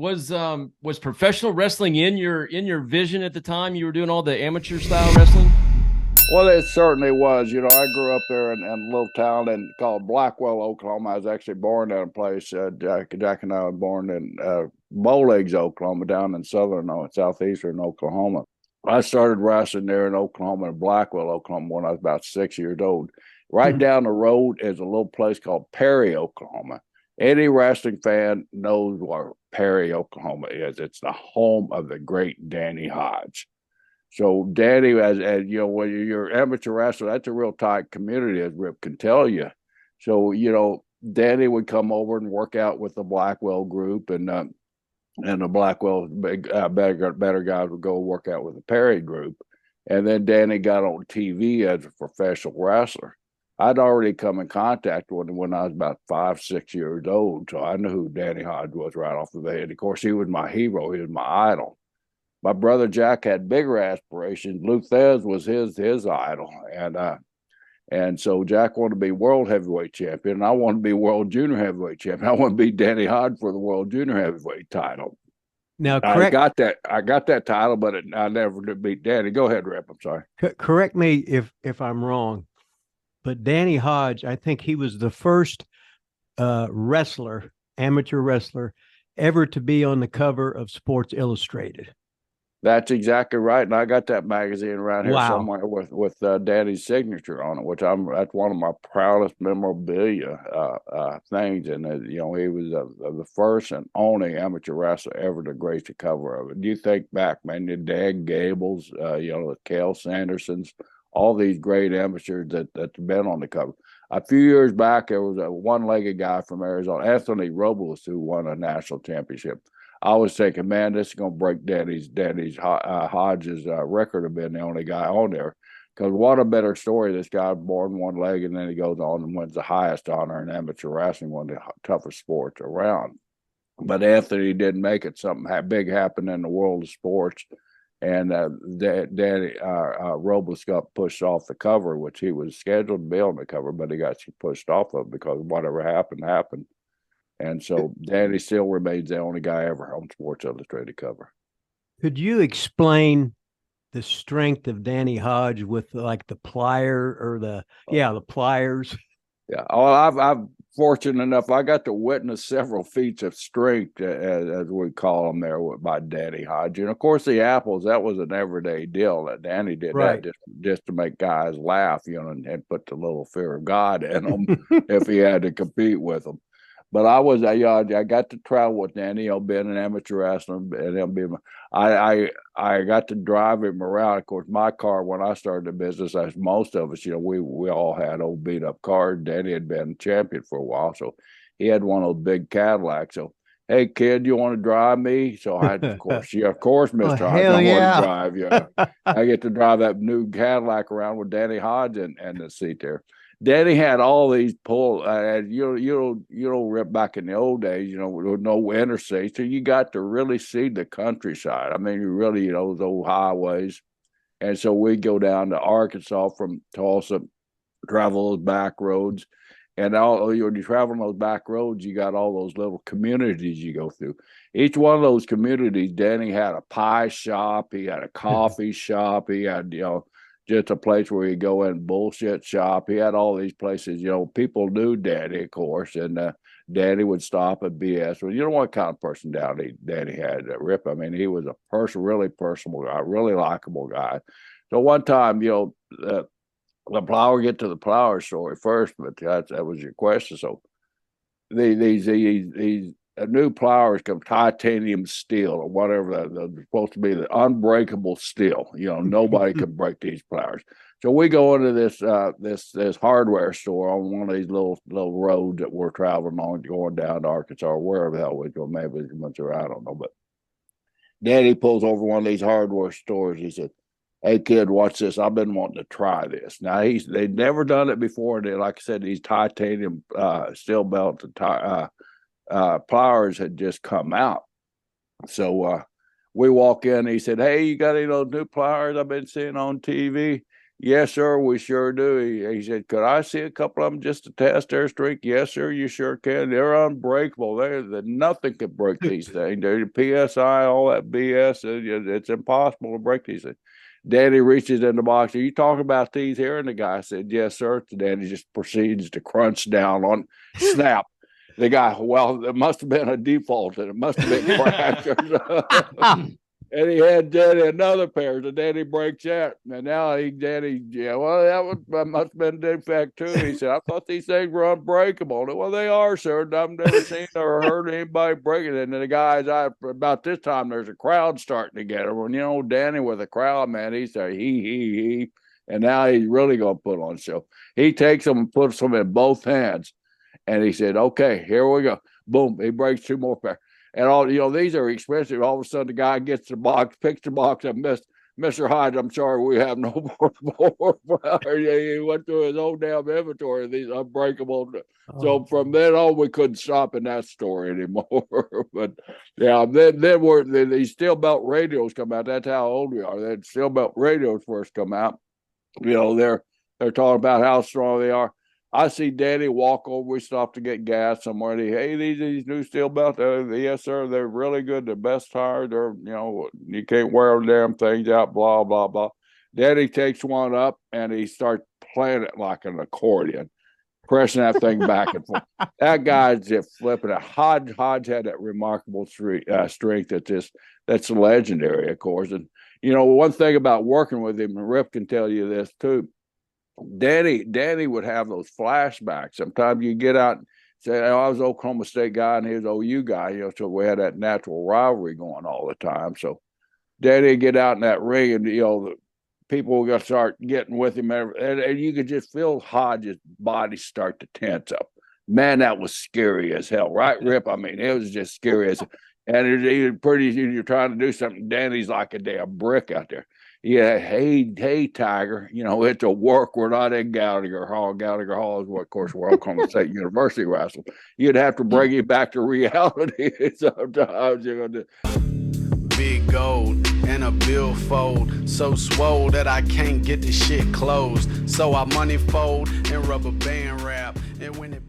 was professional wrestling in your vision at the time you were doing all the amateur style wrestling? Well, it certainly was. I grew up there in a little town called Blackwell, Oklahoma. I was actually born in a place. Jack and I were born in Bowlegs, Oklahoma, down in southeastern Oklahoma. I started wrestling there in Oklahoma, in Blackwell, Oklahoma, when I was about 6 years old. Right down the road is a little place called Perry, Oklahoma. Any wrestling fan knows where Perry, Oklahoma is. It's the home of the great Danny Hodge. So Danny, as you know, when you're amateur wrestler, that's a real tight community, as Rip can tell you. So Danny would come over and work out with the Blackwell group, and the Blackwell better guys would go work out with the Perry group, and then Danny got on TV as a professional wrestler. I'd already come in contact with him when I was about 5, 6 years old, so I knew who Danny Hodge was right off the bat. And of course, he was my hero. He was my idol. My brother Jack had bigger aspirations. Lou Thez was his idol, and so Jack wanted to be world heavyweight champion, and I wanted to be world junior heavyweight champion. I want to beat Danny Hodge for the world junior heavyweight title. Now, I got that title, but I never did beat Danny. Go ahead, Rip. I'm sorry. Correct me if I'm wrong, but Danny Hodge, I think he was the first amateur wrestler, ever to be on the cover of Sports Illustrated. That's exactly right, and I got that magazine around here Wow. somewhere with Danny's signature on it, that's one of my proudest memorabilia things. And he was the first and only amateur wrestler ever to grace the cover of it. You think back, man, the Dan Gables, the Cale Sandersons, all these great amateurs that's been on the cover. A few years back, there was a one-legged guy from Arizona, Anthony Robles, who won a national championship. I was thinking, man, this is going to break Danny's Hodge's record of being the only guy on there. Because what a better story. This guy born one leg, and then he goes on and wins the highest honor in amateur wrestling, one of the toughest sports around. But Anthony didn't make it. Something big happened in the world of sports, and Danny Robles got pushed off the cover, which he was scheduled to be on the cover, but he got pushed off of it because whatever happened. And so Danny still remains the only guy ever on Sports Illustrated cover. Could you explain the strength of Danny Hodge with like the plier or the pliers? Yeah. Oh, I'm fortunate enough. I got to witness several feats of strength, as we call them there, by Danny Hodge. And of course, the apples, that was an everyday deal. That Danny did right. that just to make guys laugh, and put the little fear of God in them if he had to compete with them. But I got to travel with Danny, being an amateur wrestler, and him being, I got to drive him around. Of course, my car, when I started the business, as most of us, we all had old beat up cars. Danny had been champion for a while, so he had one of those big Cadillacs. So, hey kid, you want to drive me? So I, of course, Mister Hodge, I want to drive you. I get to drive that new Cadillac around with Danny Hodge and the seat there. Danny had all these pull. You don't Rip, back in the old days, with no interstate, so you got to really see the countryside. I mean, you really, those old highways. And so we go down to Arkansas from Tulsa, travel those back roads, and when you travel on those back roads, you got all those little communities you go through. Each one of those communities, Danny had a pie shop, he had a coffee shop, he had just a place where you go in bullshit shop. He had all these places, people knew Danny, of course, and Danny would stop at BS. Well, you know what kind of person Danny had, Rip. I mean, he was a really personable guy, really likable guy. So one time, the plower, get to the plower story first, but that was your question. So these new plowers come titanium steel or whatever they're supposed to be, the unbreakable steel. Nobody can break these plowers. So we go into this hardware store on one of these little roads that we're traveling on, going down to Arkansas or wherever the hell we go. Maybe it's Missouri, I don't know. But Daddy pulls over one of these hardware stores. He said, "Hey kid, watch this. I've been wanting to try this." Now they'd never done it before. They, like I said, these titanium steel belt plowers had just come out. So we walk in. He said, "Hey, you got any of those new plowers I've been seeing on TV?" Yes, sir, we sure do. He said, could I see a couple of them just to test their strength? Yes, sir, you sure can. They're unbreakable. Nothing can break these things. They're PSI, all that BS. It's impossible to break these things. Danny reaches in the box. Are you talking about these here? And the guy said, yes, sir. Danny just proceeds to crunch down on snap. The guy, well, it must have been a default and it must have been cracked. And he had Danny another pair. So Danny breaks that. And now Danny, well, that must have been a defect too. He said, I thought these things were unbreakable. Well, they are, sir. I've never seen or heard anybody break it. And then the guys, about this time, there's a crowd starting to get him. When, Danny with a crowd, man, he said, he. And now he's really going to put on a show. He takes them and puts them in both hands. And he said, okay, here we go. Boom. He breaks 2 more pairs. And all, these are expensive. All of a sudden, the guy gets the box, picks the box up, Mr. Hodge, I'm sorry, we have no more. He went through his own damn inventory of these unbreakable. So from then on, we couldn't stop in that story anymore. But yeah, then these steel belt radios come out. That's how old we are. Then steel belt radios first come out. They're talking about how strong they are. I see Danny walk over. We stop to get gas somewhere. Hey, these new steel belts, yes, sir, they're really good. The best tires. They're, you can't wear them damn things out, blah, blah, blah. Danny takes one up and he starts playing it like an accordion, pressing that thing back and forth. That guy's just flipping it. Hodge had that remarkable strength that's legendary, of course. And, one thing about working with him, and Rip can tell you this too, Danny would have those flashbacks. Sometimes you get out and say, I was Oklahoma State guy and he was OU guy, so we had that natural rivalry going all the time. So Danny would get out in that ring and, the people were going to start getting with him. And you could just feel Hodge's body start to tense up. Man, that was scary as hell, right, Rip? I mean, it was just scary as hell. And you're trying to do something. Danny's like a damn brick out there. Yeah, hey, Tiger, it's a work. We're not in Gallagher Hall. Gallagher Hall is what, of course, we're Oklahoma State University wrestle. You'd have to bring it back to reality. Sometimes you're going to big gold and a billfold, so swole that I can't get the shit closed. So I money fold and rubber band wrap, and when it